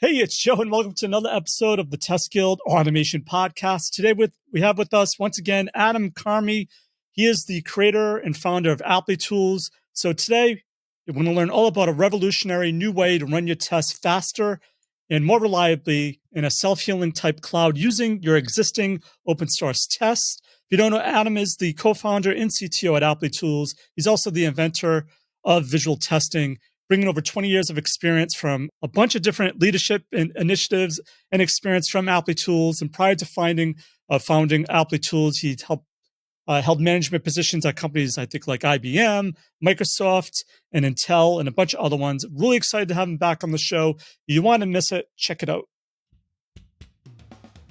Hey, it's Joe, and welcome to another episode of the TestGuild Automation Podcast. Today, we have with us once again Adam Carmi. He is the creator and founder of Applitools. So today, you're going to learn all about a revolutionary new way to run your tests faster and more reliably in a self-healing type cloud using your existing open source tests. If you don't know, Adam is the co-founder and CTO at Applitools. He's also the inventor of visual testing, bringing over 20 years of experience from a bunch of different leadership initiatives and experience from Applitools. And prior to founding Applitools, he held management positions at companies, I think, like IBM, Microsoft, and Intel, and a bunch of other ones. Really excited to have him back on the show. You want to miss it, check it out.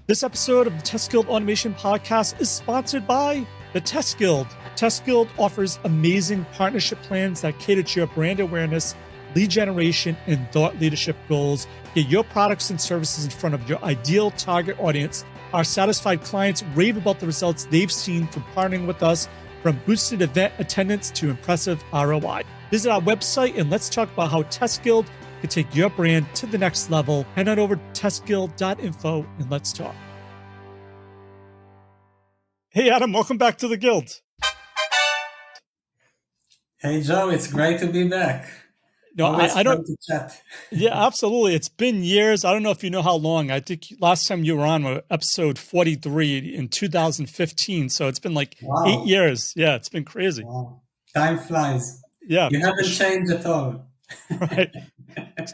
This episode of the TestGuild Automation Podcast is sponsored by the TestGuild. TestGuild offers amazing partnership plans that cater to your brand awareness, lead generation, and thought leadership goals. Get your products and services in front of your ideal target audience. Our satisfied clients rave about the results they've seen from partnering with us, from boosted event attendance to impressive ROI. Visit our website and let's talk about how TestGuild can take your brand to the next level. Head on over to testguild.info and let's talk. Hey, Adam, welcome back to the Guild. Hey, Joe, it's great to be back. No, I don't. To chat. Yeah, absolutely. It's been years. I don't know if you know how long. I think last time you were on was episode 43 in 2015. So it's been like 8 years. Yeah, it's been crazy. Wow. Time flies. Yeah. You haven't changed at all. Right.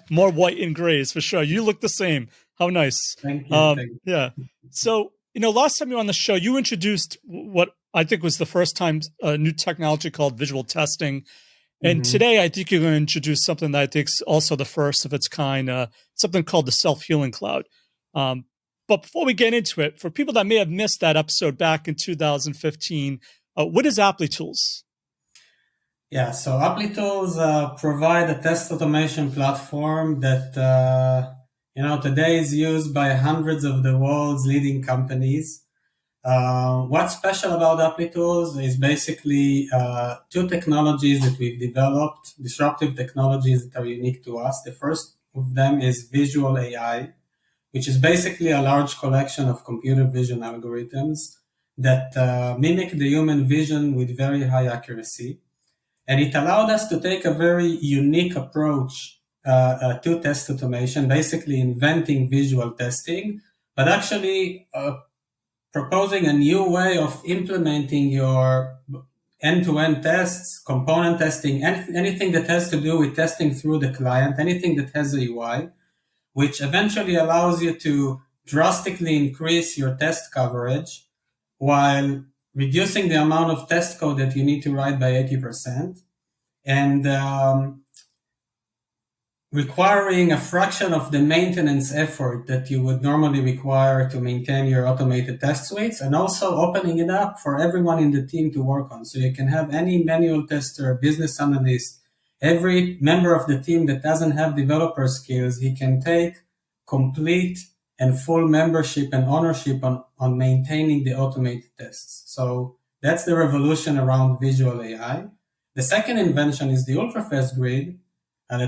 More white and grays for sure. You look the same. How nice. Thank you. Thank you. Yeah. So, last time you were on the show, you introduced what I think was the first time a new technology called visual testing. And today, I think you're going to introduce something that I think is also the first of its kind, something called the Self-Healing Cloud. But before we get into it, for people that may have missed that episode back in 2015, what is Applitools? Yeah, so Applitools provide a test automation platform that, today is used by hundreds of the world's leading companies. What's special about Applitools is basically two technologies that we've developed, disruptive technologies that are unique to us. The first of them is visual AI, which is basically a large collection of computer vision algorithms that mimic the human vision with very high accuracy. And it allowed us to take a very unique approach to test automation, basically inventing visual testing, but actually proposing a new way of implementing your end-to-end tests, component testing, anything that has to do with testing through the client, anything that has a UI, which eventually allows you to drastically increase your test coverage while reducing the amount of test code that you need to write by 80%, and requiring a fraction of the maintenance effort that you would normally require to maintain your automated test suites, and also opening it up for everyone in the team to work on. So you can have any manual tester, business analyst, every member of the team that doesn't have developer skills, he can take complete and full membership and ownership on maintaining the automated tests. So that's the revolution around visual AI. The second invention is the ultra-fast grid, and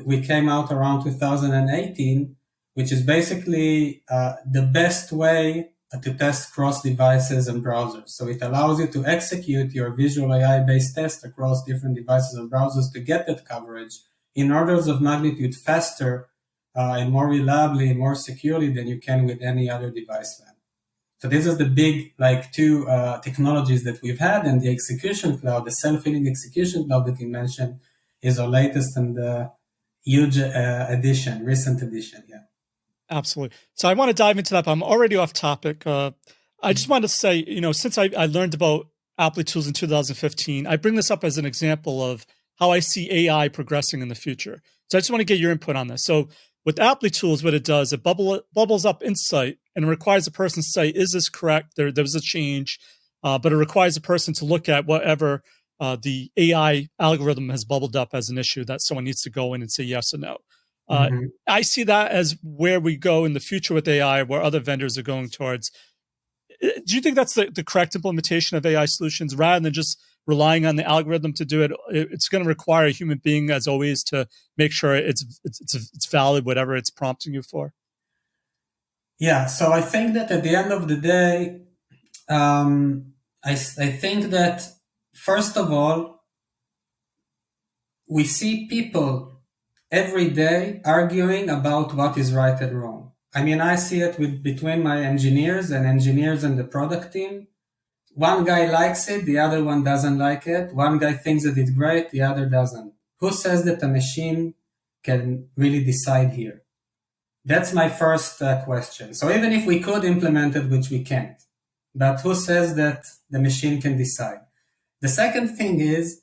we came out around 2018, which is basically the best way to test cross devices and browsers. So it allows you to execute your visual AI-based test across different devices and browsers to get that coverage in orders of magnitude faster and more reliably and more securely than you can with any other device lab. So this is the big two technologies that we've had, and the execution cloud, the self-healing execution cloud that you mentioned, is our latest and huge recent addition. Yeah, absolutely. So I want to dive into that, but I'm already off topic. I just want to say, since I learned about Applitools in 2015, I bring this up as an example of how I see AI progressing in the future. So I just want to get your input on this. So with Applitools, what it does, it bubbles up insight and it requires a person to say, is this correct? There was a change, but it requires a person to look at whatever the AI algorithm has bubbled up as an issue that someone needs to go in and say yes or no. I see that as where we go in the future with AI, where other vendors are going towards. Do you think that's the correct implementation of AI solutions rather than just relying on the algorithm to do it. It's going to require a human being, as always, to make sure it's valid, whatever it's prompting you for. Yeah, so I think that at the end of the day, I think that first of all, we see people every day arguing about what is right and wrong. I mean, I see it between my engineers and the product team. One guy likes it, the other one doesn't like it. One guy thinks that it's great, the other doesn't. Who says that a machine can really decide here? That's my first question. So even if we could implement it, which we can't, but who says that the machine can decide? The second thing is,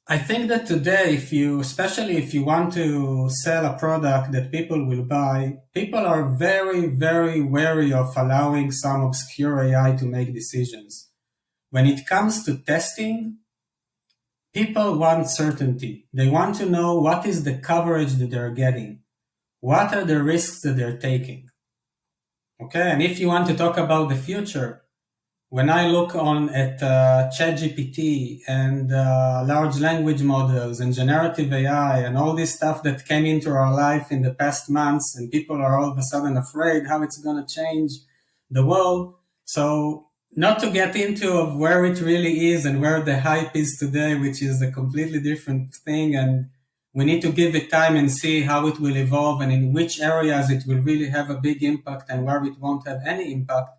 I think that today, especially if you want to sell a product that people will buy, people are very, very wary of allowing some obscure AI to make decisions. When it comes to testing, people want certainty. They want to know what is the coverage that they're getting. What are the risks that they're taking? Okay, and if you want to talk about the future, when I look at ChatGPT and large language models and generative AI and all this stuff that came into our life in the past months, and people are all of a sudden afraid how it's going to change the world. So not to get into of where it really is and where the hype is today, which is a completely different thing, and we need to give it time and see how it will evolve and in which areas it will really have a big impact and where it won't have any impact.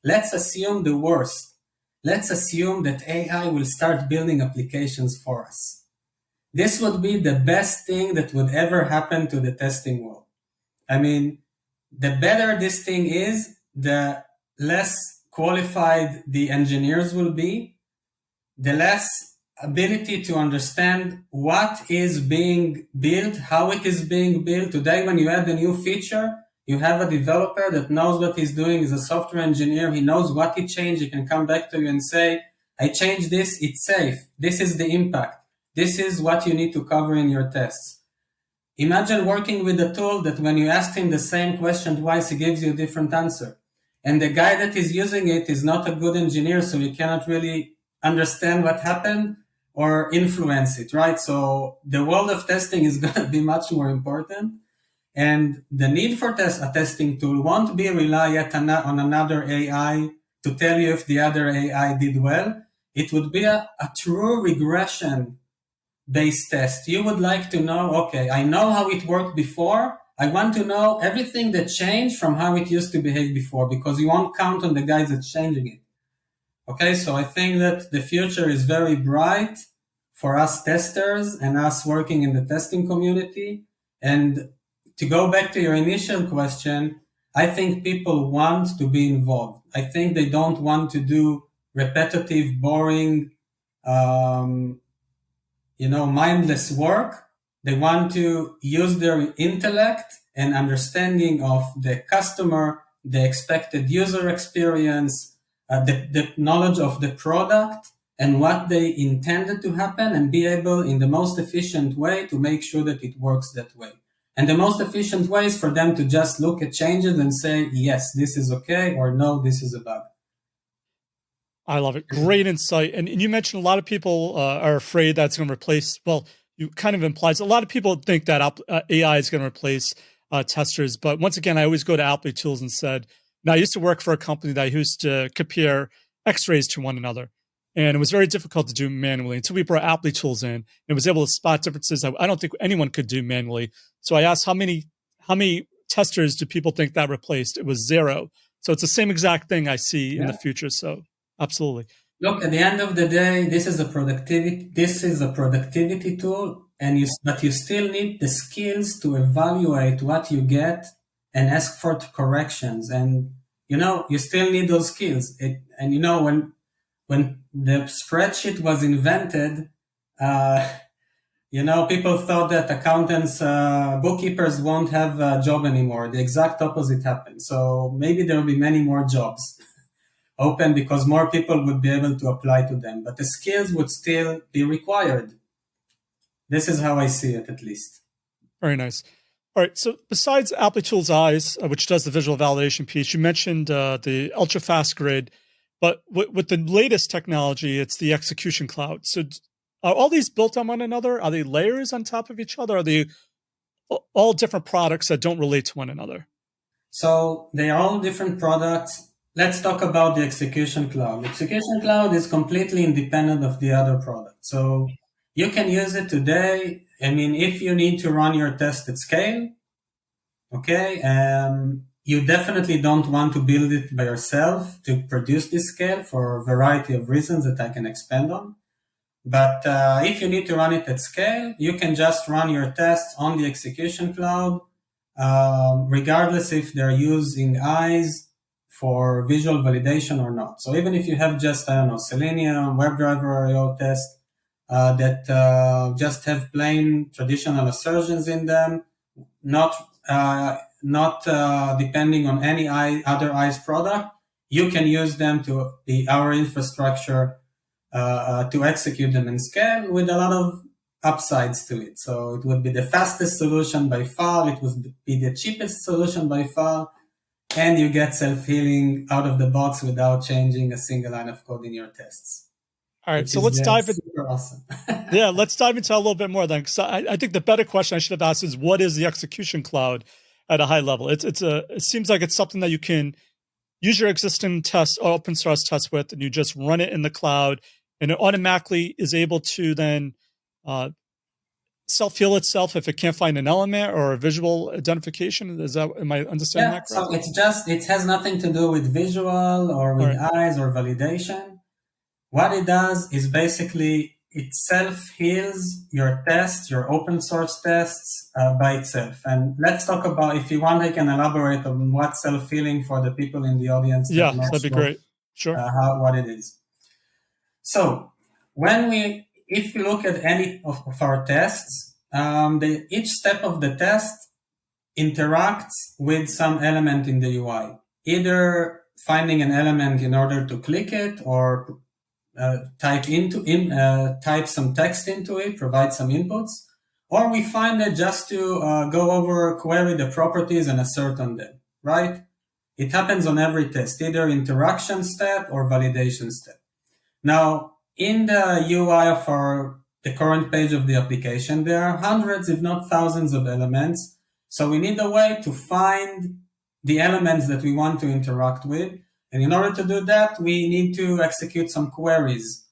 Let's assume the worst. Let's assume that AI will start building applications for us. This would be the best thing that would ever happen to the testing world. I mean, the better this thing is, the less qualified the engineers will be, the less ability to understand what is being built, how it is being built. Today, when you add a new feature, you have a developer that knows what he's doing. He's a software engineer. He knows what he changed. He can come back to you and say, I changed this. It's safe. This is the impact. This is what you need to cover in your tests. Imagine working with a tool that when you ask him the same question twice, he gives you a different answer. And the guy that is using it is not a good engineer, so he cannot really understand what happened or influence it, right? So the world of testing is going to be much more important. And the need for a testing tool won't be rely on another AI to tell you if the other AI did well. It would be a true regression-based test. You would like to know, okay, I know how it worked before. I want to know everything that changed from how it used to behave before, because you won't count on the guys that's changing it. Okay, so I think that the future is very bright for us testers and us working in the testing community. And to go back to your initial question, I think people want to be involved. I think they don't want to do repetitive, boring, mindless work. They want to use their intellect and understanding of the customer, the expected user experience, the knowledge of the product and what they intended to happen, and be able in the most efficient way to make sure that it works that way. And the most efficient way is for them to just look at changes and say, yes, this is okay, or no, this is a bug. I love it. Great insight. And you mentioned a lot of people are afraid that's going to replace, well, you kind of implies a lot of people think that AI is going to replace testers. But once again, I always go to Applitools and said, now I used to work for a company that used to compare x-rays to one another. And it was very difficult to do manually until we brought Applitools in and was able to spot differences that I don't think anyone could do manually. So I asked how many testers do people think that replaced? It was 0. So it's the same exact thing I see in the future. So absolutely. Look, at the end of the day, this is a productivity tool, but you still need the skills to evaluate what you get and ask for corrections. And you still need those skills. When the spreadsheet was invented, people thought that accountants, bookkeepers won't have a job anymore. The exact opposite happened. So maybe there will be many more jobs open because more people would be able to apply to them, but the skills would still be required. This is how I see it, at least. Very nice. All right. So besides Applitools Eyes, which does the visual validation piece, you mentioned the ultra fast grid. But with the latest technology, it's the execution cloud. So are all these built on one another? Are they layers on top of each other? Are they all different products that don't relate to one another? So they are all different products. Let's talk about the execution cloud. Execution cloud is completely independent of the other product. So you can use it today. I mean, if you need to run your test at scale, okay, you definitely don't want to build it by yourself to produce this scale for a variety of reasons that I can expand on. But if you need to run it at scale, you can just run your tests on the execution cloud, regardless if they're using eyes for visual validation or not. So even if you have just, I don't know, Selenium, WebDriver, IO test that just have plain traditional assertions in them, not depending on any other eyes product, you can use them to be our infrastructure to execute them in scale with a lot of upsides to it. So it would be the fastest solution by far, it would be the cheapest solution by far, and you get self-healing out of the box without changing a single line of code in your tests. All right, so let's dive into super awesome. Yeah, let's dive into a little bit more then, because I think the better question I should have asked is, what is the execution cloud at a high level? It seems like it's something that you can use your existing test or open source test with, and you just run it in the cloud, and it automatically is able to then self-heal itself if it can't find an element or a visual identification. Am I understanding that correctly? So it has nothing to do with visual or with eyes or validation. What it does is basically it self-heals your tests, your open source tests by itself. And let's talk about, if you want, I can elaborate on what self-healing for the people in the audience. Yeah, that'd be great. Sure. What it is. So if you look at any of our tests, each step of the test interacts with some element in the UI, either finding an element in order to click it or type some text into it, provide some inputs, or we find it just to go over, query the properties and assert on them, right? It happens on every test, either interaction step or validation step. Now, in the UI of the current page of the application, there are hundreds, if not thousands of elements. So we need a way to find the elements that we want to interact with. And in order to do that, we need to execute some queries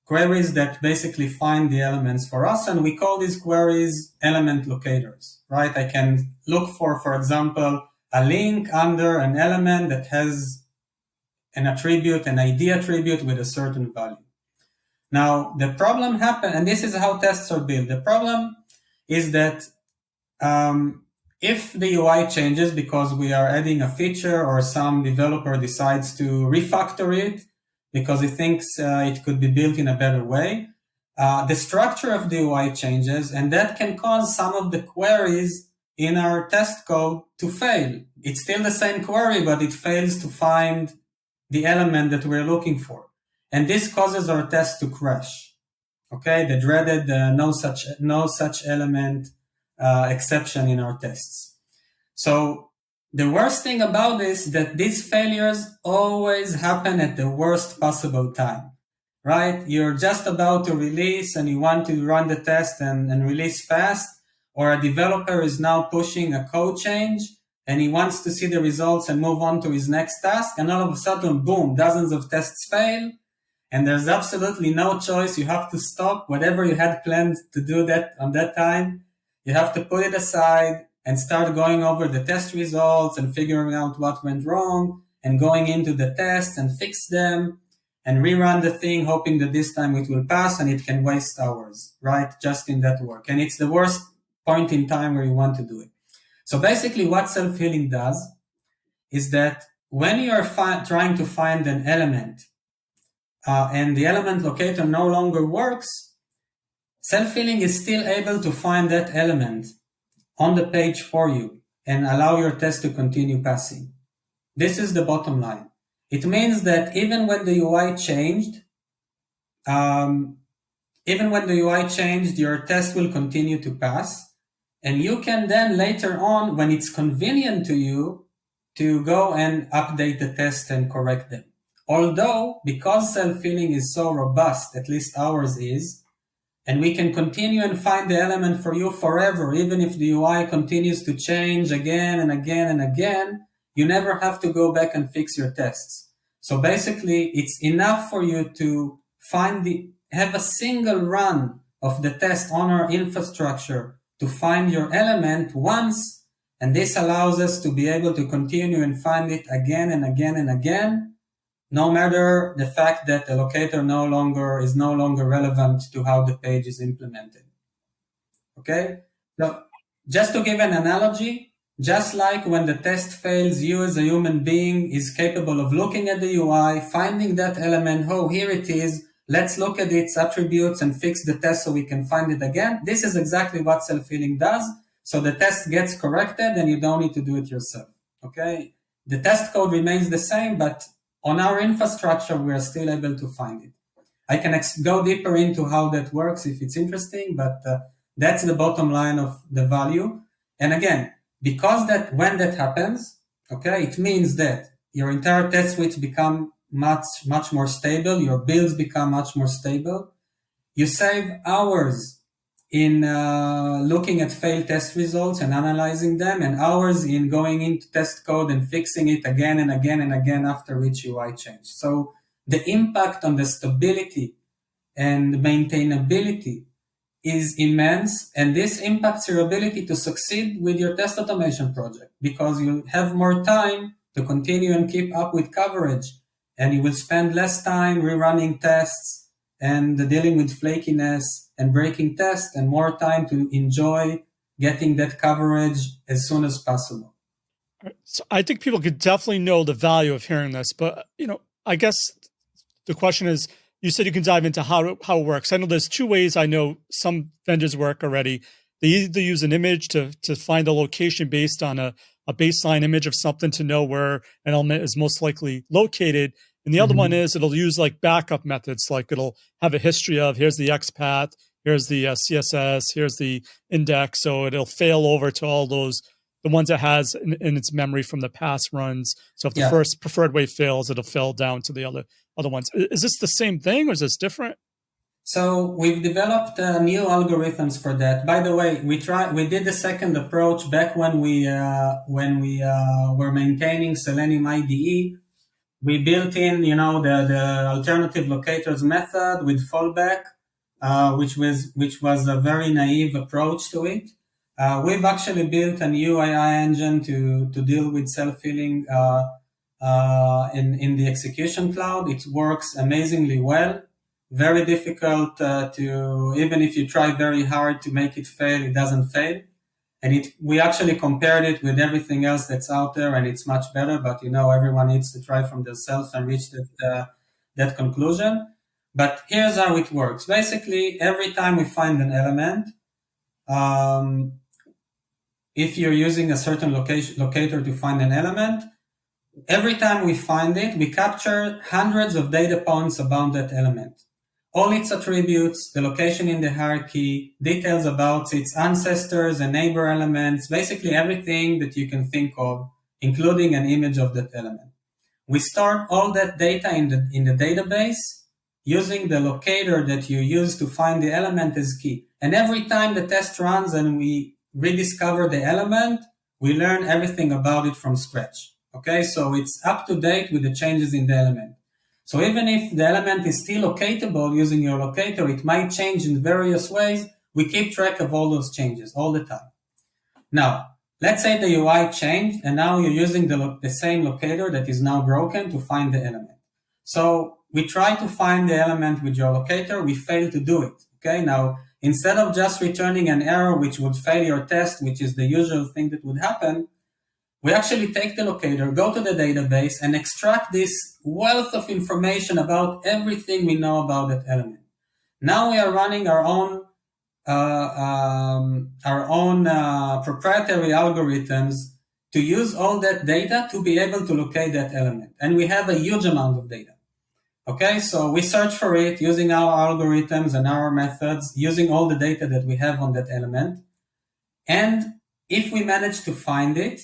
that basically find the elements for us. And we call these queries element locators, right? I can look for example, a link under an element that has an attribute, an ID attribute with a certain value. Now, the problem happened, and this is how tests are built. The problem is that if the UI changes because we are adding a feature or some developer decides to refactor it because he thinks it could be built in a better way, the structure of the UI changes, and that can cause some of the queries in our test code to fail. It's still the same query, but it fails to find the element that we're looking for. And this causes our test to crash. Okay, the dreaded no such element exception in our tests. So the worst thing about this is that these failures always happen at the worst possible time, right? You're just about to release and you want to run the test and release fast, or a developer is now pushing a code change and he wants to see the results and move on to his next task, and all of a sudden, boom, dozens of tests fail. And there's absolutely no choice. You have to stop whatever you had planned to do that on that time. You have to put it aside and start going over the test results and figuring out what went wrong and going into the tests and fix them and rerun the thing, hoping that this time it will pass, and it can waste hours, right? Just in that work. And it's the worst point in time where you want to do it. So basically what self-healing does is that when you are trying to find an element and the element locator no longer works, self-healing is still able to find that element on the page for you and allow your test to continue passing. This is the bottom line. It means that even when the UI changed, your test will continue to pass, and you can then later on, when it's convenient to you, to go and update the test and correct them. Although, because self-healing is so robust, at least ours is, and we can continue and find the element for you forever, even if the UI continues to change again and again and again, you never have to go back and fix your tests. So basically, it's enough for you to have a single run of the test on our infrastructure to find your element once, and this allows us to be able to continue and find it again and again and again, no matter the fact that the locator is no longer relevant to how the page is implemented. Okay? So just to give an analogy, just like when the test fails, you as a human being is capable of looking at the UI, finding that element, oh, here it is, let's look at its attributes and fix the test so we can find it again. This is exactly what self-healing does. So the test gets corrected and you don't need to do it yourself. Okay? The test code remains the same, but on our infrastructure, we are still able to find it. I can go deeper into how that works if it's interesting, but that's the bottom line of the value. And again, because that when that happens, okay, it means that your entire test suite become much more stable. Your builds become much more stable. You save hours in looking at failed test results and analyzing them, and hours in going into test code and fixing it again and again and again after each UI change. So the impact on the stability and maintainability is immense, and this impacts your ability to succeed with your test automation project because you have more time to continue and keep up with coverage, and you will spend less time rerunning tests and dealing with flakiness and breaking tests, and more time to enjoy getting that coverage as soon as possible. So I think people could definitely know the value of hearing this, but I guess the question is, you said you can dive into how it works. I know there's two ways I know some vendors work already. They either use an image to find a location based on a baseline image of something to know where an element is most likely located. And the other one is it'll use like backup methods, like it'll have a history of here's the XPath, here's the CSS, here's the index. So it'll fail over to all those, the ones it has in its memory from the past runs. So if the first preferred way fails, it'll fail down to the other ones. Is this the same thing or is this different? So we've developed new algorithms for that. By the way, we did the second approach back when we were maintaining Selenium IDE. We built in, the alternative locators method with fallback, which was a very naive approach to it. We've actually built a new AI engine to deal with self-healing in the execution cloud. It works amazingly well. Very difficult to, even if you try very hard to make it fail, it doesn't fail. And we actually compared it with everything else that's out there, and it's much better. But everyone needs to try from themselves and reach that conclusion. But here's how it works. Basically, every time we find an element, if you're using a certain locator to find an element, every time we find it, we capture hundreds of data points about that element. All its attributes, the location in the hierarchy, details about its ancestors and neighbor elements, basically everything that you can think of, including an image of that element. We store all that data in the database using the locator that you use to find the element as key. And every time the test runs and we rediscover the element, we learn everything about it from scratch. Okay, so it's up to date with the changes in the element. So even if the element is still locatable using your locator, it might change in various ways. We keep track of all those changes all the time. Now, let's say the UI changed and now you're using the same locator that is now broken to find the element. So we try to find the element with your locator. We fail to do it. Okay, now instead of just returning an error which would fail your test, which is the usual thing that would happen, we actually take the locator, go to the database, and extract this wealth of information about everything we know about that element. Now we are running our own proprietary algorithms to use all that data to be able to locate that element. And we have a huge amount of data. Okay, so we search for it using our algorithms and our methods, using all the data that we have on that element. And if we manage to find it,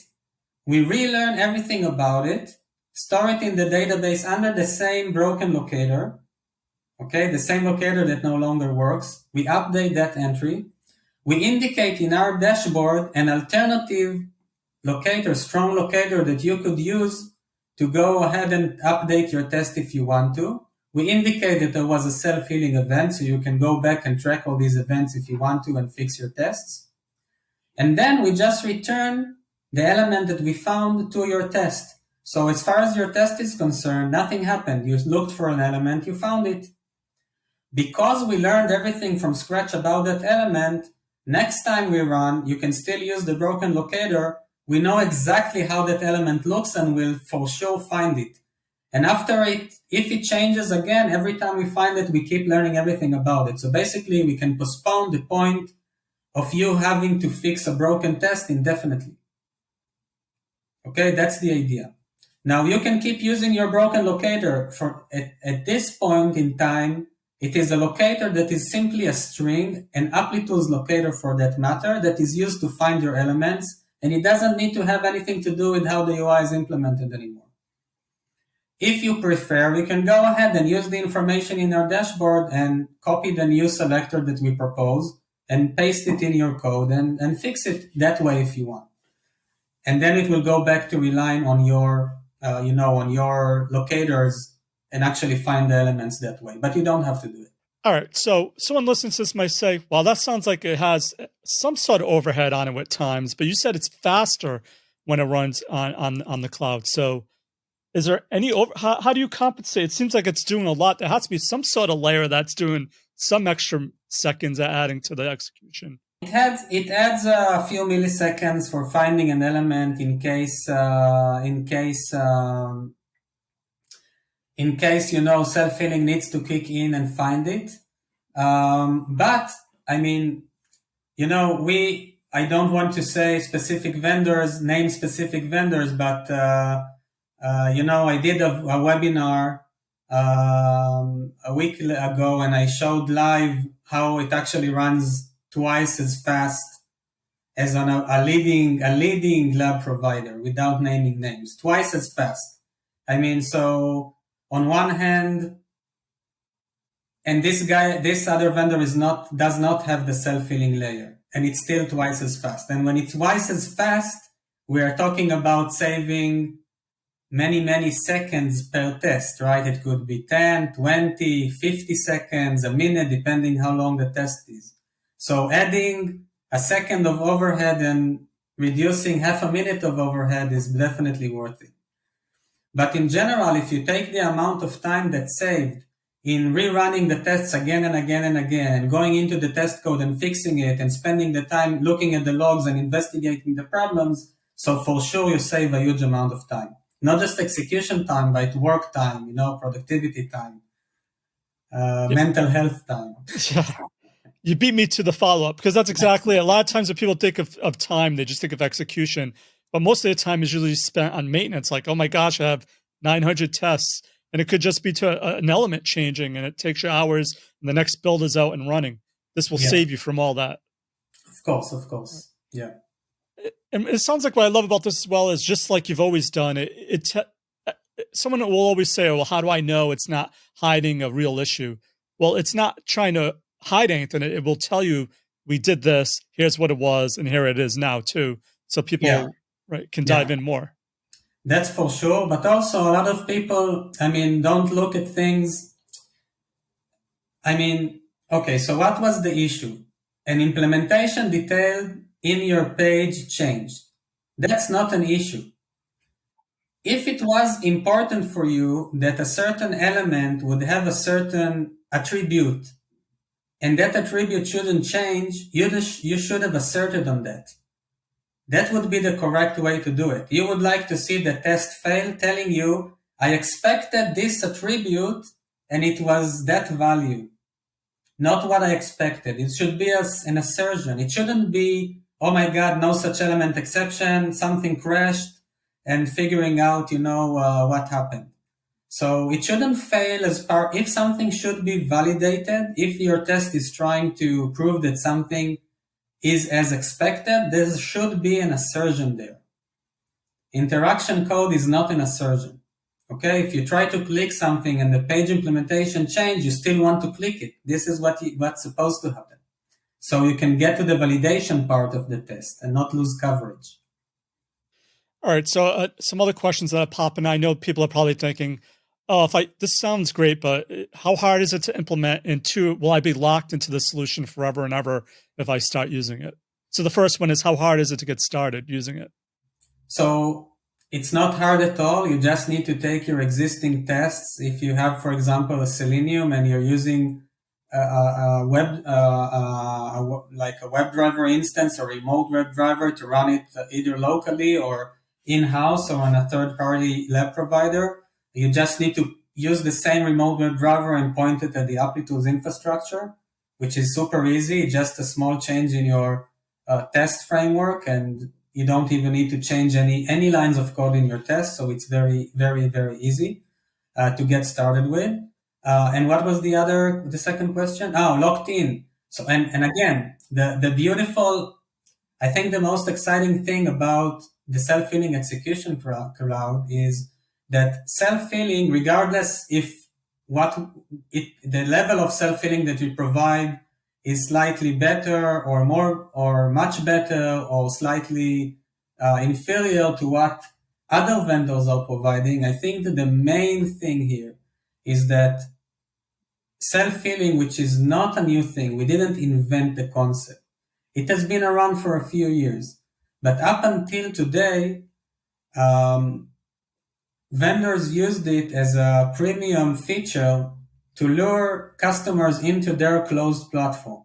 we relearn everything about it store it in the database under the same broken locator, okay, the same locator that no longer works. We update that entry. We indicate in our dashboard an alternative locator, strong locator that you could use to go ahead and update your test if you want to. We indicate that there was a self-healing event, so you can go back and track all these events if you want to and fix your tests. And then we just return the element that we found to your test. So as far as your test is concerned, nothing happened. You looked for an element, you found it. Because we learned everything from scratch about that element, next time we run, you can still use the broken locator. We know exactly how that element looks and we'll for sure find it. And after it, if it changes again, every time we find it, we keep learning everything about it. So basically, we can postpone the point of you having to fix a broken test indefinitely. Okay, that's the idea. Now, you can keep using your broken locator. At this point in time, it is a locator that is simply a string, an Applitools locator for that matter, that is used to find your elements, and it doesn't need to have anything to do with how the UI is implemented anymore. If you prefer, we can go ahead and use the information in our dashboard and copy the new selector that we propose and paste it in your code and fix it that way if you want. And then it will go back to relying on your, on your locators and actually find the elements that way. But you don't have to do it. All right. So someone listening to this might say, well, that sounds like it has some sort of overhead on it at times, but you said it's faster when it runs on the cloud. So is there any how do you compensate? It seems like it's doing a lot. There has to be some sort of layer that's doing some extra seconds adding to the execution. It adds a few milliseconds for finding an element in case self-healing needs to kick in and find it. But I mean, I don't want to say name specific vendors, but I did a webinar a week ago, and I showed live how it actually runs twice as fast as on a leading lab provider without naming names, twice as fast. I mean, so on one hand, and this other vendor does not have the self-healing layer, and it's still twice as fast. And when it's twice as fast, we are talking about saving many seconds per test, right? It could be 10, 20, 50 seconds, a minute, depending how long the test is. So adding a second of overhead and reducing half a minute of overhead is definitely worth it. But in general, if you take the amount of time that's saved in rerunning the tests again and again and again, and going into the test code and fixing it and spending the time looking at the logs and investigating the problems, so for sure you save a huge amount of time. Not just execution time, but work time, productivity time, mental health time. Yeah. You beat me to the follow-up, because that's exactly, a lot of times when people think of time, they just think of execution. But most of the time is usually spent on maintenance. Like, oh my gosh, I have 900 tests. And it could just be to an element changing, and it takes you hours, and the next build is out and running. This will save you from all that. Of course. Yeah. And it sounds like what I love about this as well is, just like you've always done, someone will always say, well, how do I know it's not hiding a real issue? Well, it's not trying to hide anything. It will tell you, we did this, here's what it was, and here it is now too. So people can dive in more. That's for sure. But also a lot of people, don't look at things. Okay, so what was the issue? An implementation detailed in your page changed. That's not an issue. If it was important for you that a certain element would have a certain attribute, and that attribute shouldn't change, you should have asserted on that. That would be the correct way to do it. You would like to see the test fail telling you, I expected this attribute and it was that value. Not what I expected. It should be an assertion. It shouldn't be, oh my God, no such element exception, something crashed, and figuring out, what happened. So it shouldn't fail if something should be validated, if your test is trying to prove that something is as expected, there should be an assertion there. Interaction code is not an assertion. Okay, if you try to click something and the page implementation change, you still want to click it. This is what's supposed to happen. So you can get to the validation part of the test and not lose coverage. All right. So some other questions that pop in. I know people are probably thinking, "Oh, this sounds great, but how hard is it to implement? And two, will I be locked into the solution forever and ever if I start using it?" So the first one is, how hard is it to get started using it? So it's not hard at all. You just need to take your existing tests. If you have, for example, a Selenium and you're using a WebDriver instance or remote WebDriver to run it either locally or in-house or on a third-party lab provider, you just need to use the same remote WebDriver and point it at the Applitools infrastructure, which is super easy. Just a small change in your test framework, and you don't even need to change any lines of code in your test. So it's very, very, very easy to get started with. And what was the second question? Oh, locked in. So, and again, the beautiful, I think the most exciting thing about the self-healing execution cloud is that self-healing, regardless if the level of self-healing that you provide is slightly better or more or much better or slightly inferior to what other vendors are providing, I think that the main thing here is that self-healing, which is not a new thing, we didn't invent the concept. It has been around for a few years, but up until today, vendors used it as a premium feature to lure customers into their closed platform.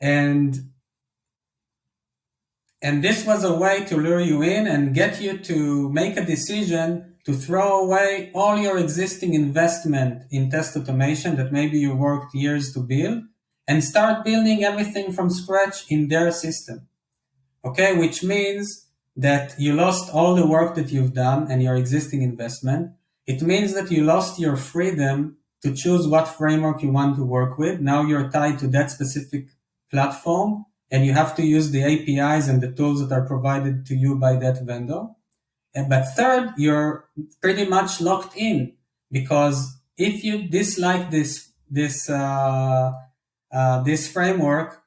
And this was a way to lure you in and get you to make a decision to throw away all your existing investment in test automation that maybe you worked years to build and start building everything from scratch in their system. Okay, which means that you lost all the work that you've done and your existing investment. It means that you lost your freedom to choose what framework you want to work with. Now you're tied to that specific platform and you have to use the APIs and the tools that are provided to you by that vendor. But third, you're pretty much locked in, because if you dislike this framework,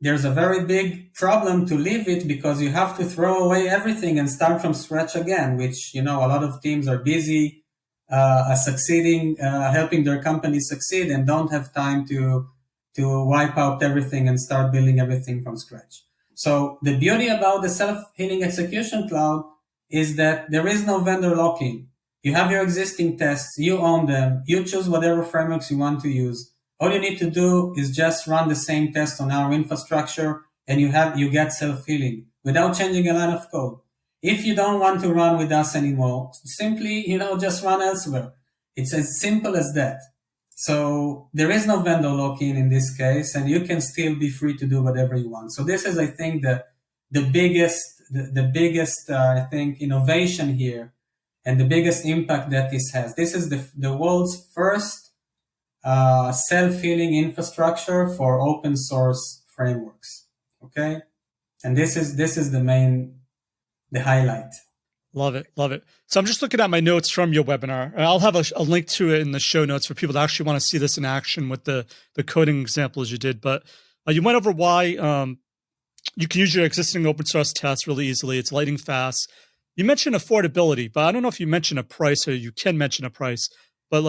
there's a very big problem to leave it, because you have to throw away everything and start from scratch again, which, a lot of teams are busy succeeding, helping their companies succeed, and don't have time to wipe out everything and start building everything from scratch. So the beauty about the self-healing execution cloud is that there is no vendor lock-in. You have your existing tests, you own them, you choose whatever frameworks you want to use. All you need to do is just run the same test on our infrastructure, and you get self-healing without changing a line of code. If you don't want to run with us anymore, simply, just run elsewhere. It's as simple as that. So there is no vendor lock-in in this case, and you can still be free to do whatever you want. So this is, I think, the biggest I think, innovation here, and the biggest impact that this has. This is the world's first self-healing infrastructure for open source frameworks. Okay, and this is the highlight. Love it. Love it. So I'm just looking at my notes from your webinar, and I'll have a link to it in the show notes for people that actually want to see this in action with the coding examples you did. But you went over why you can use your existing open source tests really easily. It's lightning fast. You mentioned affordability, but I don't know if you mentioned a price, or you can mention a price, but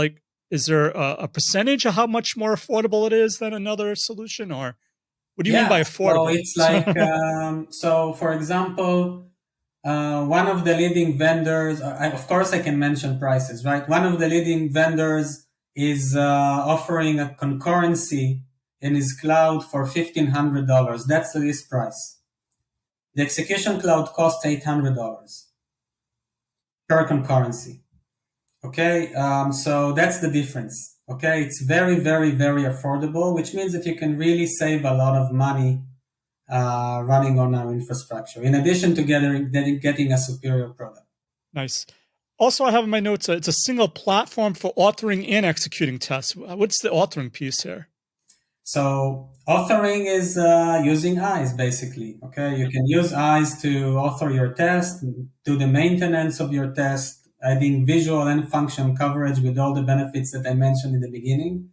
is there a percentage of how much more affordable it is than another solution, or what do you mean by affordable? So it's like, so for example, one of the leading vendors, of course I can mention prices, right? One of the leading vendors is offering a concurrency in his cloud for $1,500. That's the list price. The execution cloud costs $800 per concurrency. Okay, so that's the difference. Okay, it's very, very, very affordable, which means that you can really save a lot of money running on our infrastructure, in addition to getting a superior product. Nice. Also, I have in my notes, it's a single platform for authoring and executing tests. What's the authoring piece here? So authoring is using eyes, basically. Okay, you can use eyes to author your test, do the maintenance of your test, adding visual and function coverage with all the benefits that I mentioned in the beginning.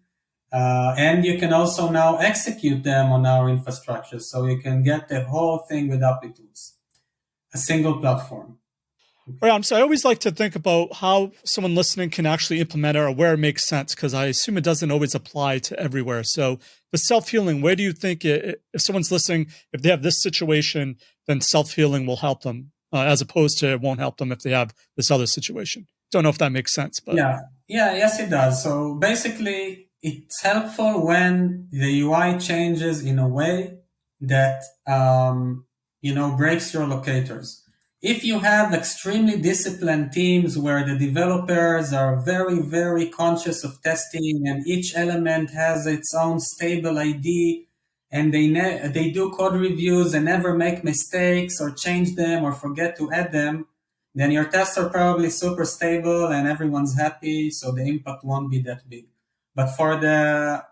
And you can also now execute them on our infrastructure. So you can get the whole thing with Applitools, a single platform. Right. So I always like to think about how someone listening can actually implement it or where it makes sense, because I assume it doesn't always apply to everywhere. So the self-healing, where do you think if someone's listening, if they have this situation, then self-healing will help them, as opposed to it won't help them if they have this other situation? Don't know if that makes sense, but Yes, it does. So basically, it's helpful when the UI changes in a way that breaks your locators. If you have extremely disciplined teams where the developers are very, very conscious of testing and each element has its own stable ID, and they do code reviews and never make mistakes or change them or forget to add them, then your tests are probably super stable and everyone's happy, so the impact won't be that big. But for the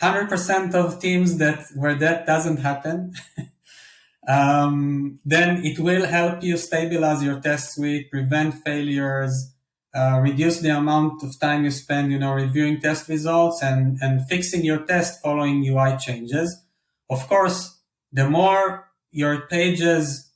100% of teams where that doesn't happen, then it will help you stabilize your test suite, prevent failures, reduce the amount of time you spend, reviewing test results and fixing your test following UI changes. Of course, the more your pages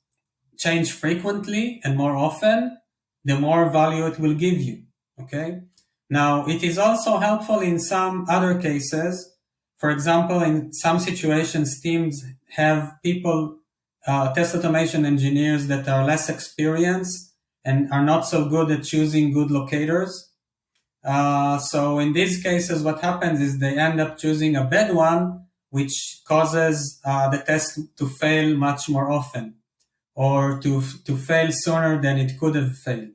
change frequently and more often, the more value it will give you. Okay. Now, it is also helpful in some other cases. For example, in some situations, teams have people, test automation engineers that are less experienced and are not so good at choosing good locators. So in these cases, what happens is they end up choosing a bad one, which causes the test to fail much more often, or to fail sooner than it could have failed.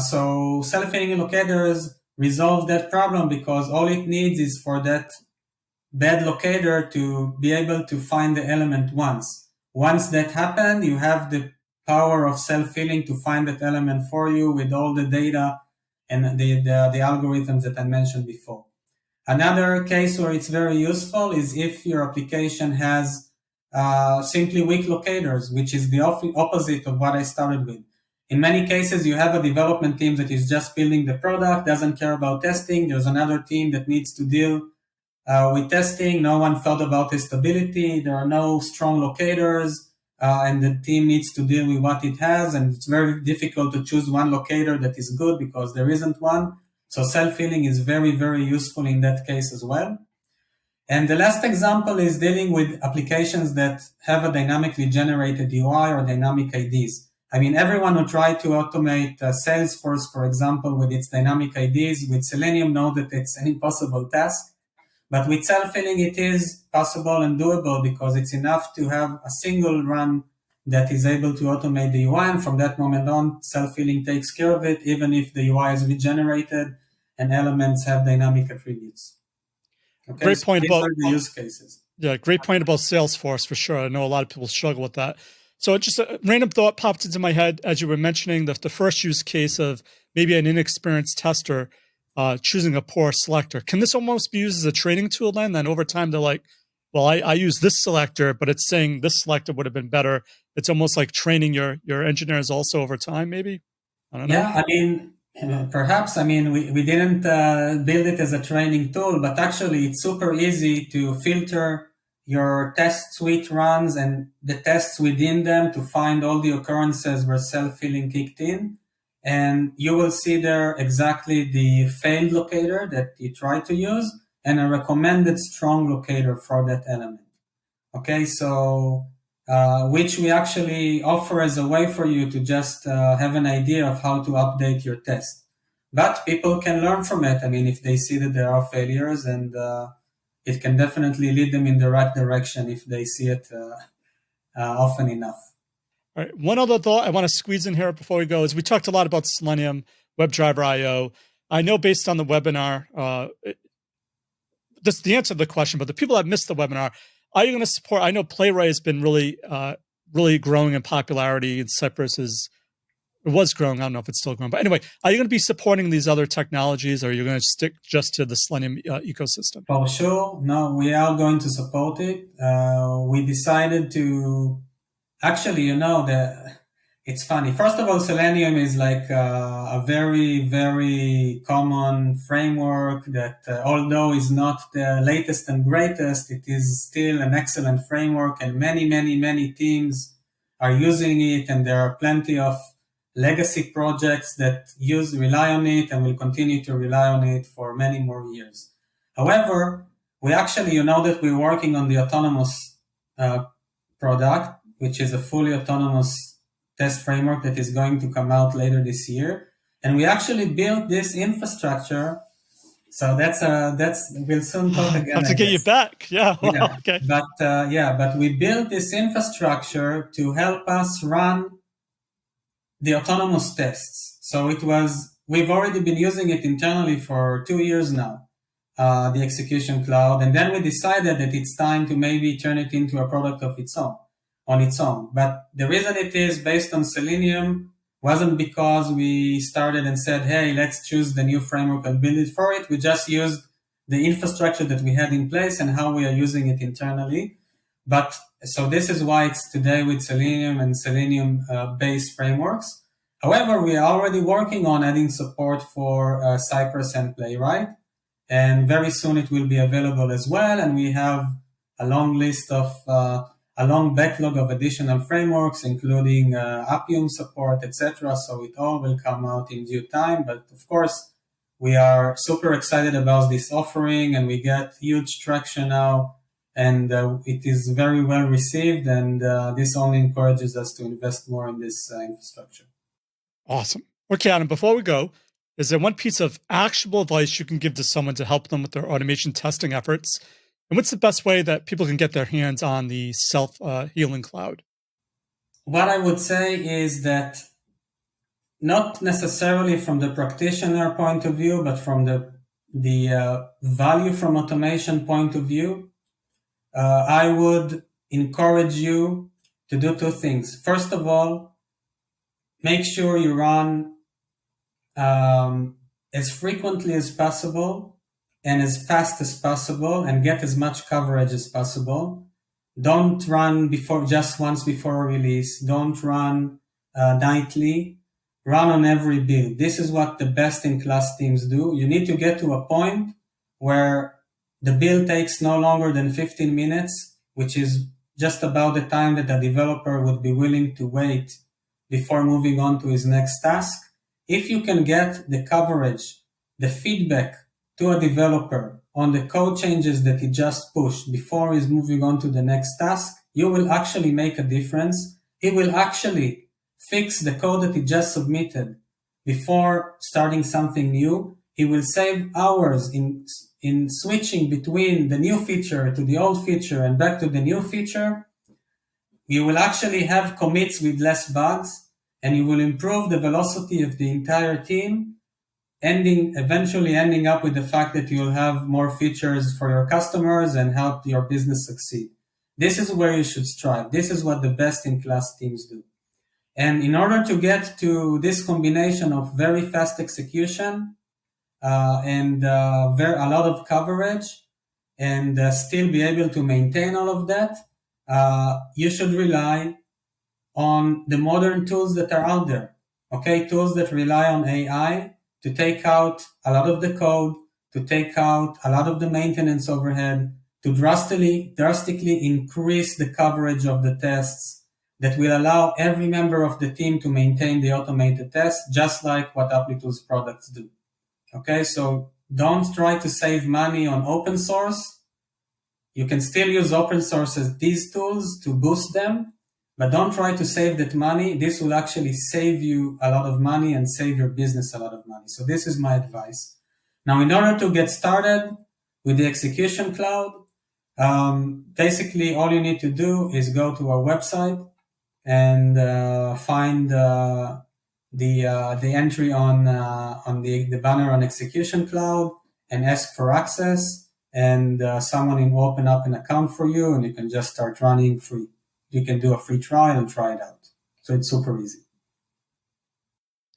So self-healing locators resolve that problem because all it needs is for that bad locator to be able to find the element once. Once that happened, you have the power of self-healing to find that element for you with all the data and the algorithms that I mentioned before. Another case where it's very useful is if your application has simply weak locators, which is the opposite of what I started with. In many cases, you have a development team that is just building the product, doesn't care about testing. There's another team that needs to deal with testing. No one thought about testability. There are no strong locators, and the team needs to deal with what it has. And it's very difficult to choose one locator that is good because there isn't one. So self-healing is very, very useful in that case as well. And the last example is dealing with applications that have a dynamically generated UI or dynamic IDs. I mean, everyone who tried to automate Salesforce, for example, with its dynamic IDs, with Selenium know that it's an impossible task. But with self-healing, it is possible and doable because it's enough to have a single run that is able to automate the UI. And from that moment on, self-healing takes care of it, even if the UI is regenerated and elements have dynamic attributes. Okay, great point these about are the use cases. Yeah, great point about Salesforce for sure. I know a lot of people struggle with that. So just a random thought popped into my head as you were mentioning the first use case of maybe an inexperienced tester choosing a poor selector. Can this almost be used as a training tool then? Then over time they're like, well, I use this selector, but it's saying this selector would have been better. It's almost like training your engineers also over time, maybe? I don't know. Yeah, I mean, perhaps, I mean, we didn't build it as a training tool, but actually it's super easy to filter your test suite runs and the tests within them to find all the occurrences where self-healing kicked in. And you will see there exactly the failed locator that you try to use and a recommended strong locator for that element. Okay, so which we actually offer as a way for you to just have an idea of how to update your test. But people can learn from it. I mean, if they see that there are failures, and it can definitely lead them in the right direction if they see it often enough. All right. One other thought I want to squeeze in here before we go is we talked a lot about Selenium, WebDriver IO. I know based on the webinar, that's the answer to the question, but the people that missed the webinar, are you going to support? I know Playwright has been really, really growing in popularity, and Cypress was growing. I don't know if it's still growing, but anyway, are you going to be supporting these other technologies, or are you going to stick just to the Selenium ecosystem? For sure. No, we are going to support it. We decided to actually, it's funny. First of all, Selenium is like a very, very common framework that, although is not the latest and greatest, it is still an excellent framework, and many, many, many teams are using it, and there are plenty of legacy projects that rely on it and will continue to rely on it for many more years. However, we actually, that we're working on the autonomous product, which is a fully autonomous test framework that is going to come out later this year. And we actually built this infrastructure. So we'll soon talk again. I have to get you back. Yeah. Well, yeah. Okay. But we built this infrastructure to help us run the autonomous tests. So we've already been using it internally for 2 years now, the execution cloud. And then we decided that it's time to maybe turn it into a product of its own, on its own. But the reason it is based on Selenium wasn't because we started and said, hey, let's choose the new framework and build it for it. We just used the infrastructure that we had in place and how we are using it internally. But so this is why it's today with Selenium and Selenium based frameworks. However, we are already working on adding support for Cypress and Playwright, and very soon it will be available as well. And we have a long list of a long backlog of additional frameworks, including Appium support, etc. So it all will come out in due time. But of course, we are super excited about this offering, and we get huge traction now. And it is very well received, and this only encourages us to invest more in this infrastructure. Awesome. Okay, Adam, before we go, is there one piece of actionable advice you can give to someone to help them with their automation testing efforts? And what's the best way that people can get their hands on the Selfhealing cloud? What I would say is that not necessarily from the practitioner point of view, but from the value from automation point of view, I would encourage you to do two things. First of all, make sure you run as frequently as possible and as fast as possible and get as much coverage as possible. Don't run just once before release. Don't run nightly. Run on every build. This is what the best-in-class teams do. You need to get to a point where the build takes no longer than 15 minutes, which is just about the time that a developer would be willing to wait before moving on to his next task. If you can get the coverage, the feedback to a developer on the code changes that he just pushed before he's moving on to the next task, you will actually make a difference. He will actually fix the code that he just submitted before starting something new. He will save hours in switching between the new feature to the old feature and back to the new feature. You will actually have commits with less bugs, and you will improve the velocity of the entire team, eventually ending up with the fact that you'll have more features for your customers and help your business succeed. This is where you should strive. This is what the best-in-class teams do. And in order to get to this combination of very fast execution and a lot of coverage and still be able to maintain all of that, you should rely on the modern tools that are out there. Okay, tools that rely on AI to take out a lot of the code, to take out a lot of the maintenance overhead, to drastically increase the coverage of the tests that will allow every member of the team to maintain the automated tests, just like what Applitools products do. Okay, so don't try to save money on open source. You can still use open source as these tools to boost them, but don't try to save that money. This will actually save you a lot of money and save your business a lot of money. So this is my advice. Now, in order to get started with the execution cloud, basically all you need to do is go to our website and find the entry on the banner on Execution Cloud and ask for access, and someone will open up an account for you, and you can just start running free. You can do a free trial and try it out. So it's super easy.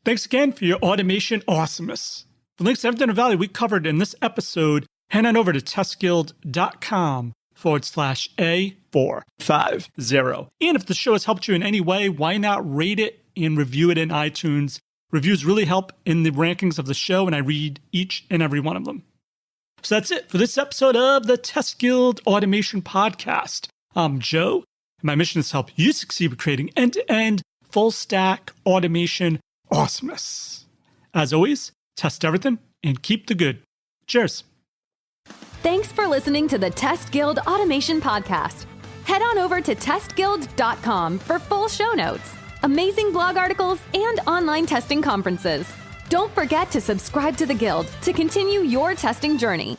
Thanks again for your automation awesomeness. For links to everything of value we covered in this episode, head on over to testguild.com/A450. And if the show has helped you in any way, why not rate it and review it in iTunes. Reviews really help in the rankings of the show, and I read each and every one of them. So that's it for this episode of the TestGuild Automation Podcast. I'm Joe, and my mission is to help you succeed with creating end-to-end, full-stack automation awesomeness. As always, test everything and keep the good. Cheers. Thanks for listening to the TestGuild Automation Podcast. Head on over to testguild.com for full show notes, amazing blog articles, and online testing conferences. Don't forget to subscribe to the Guild to continue your testing journey.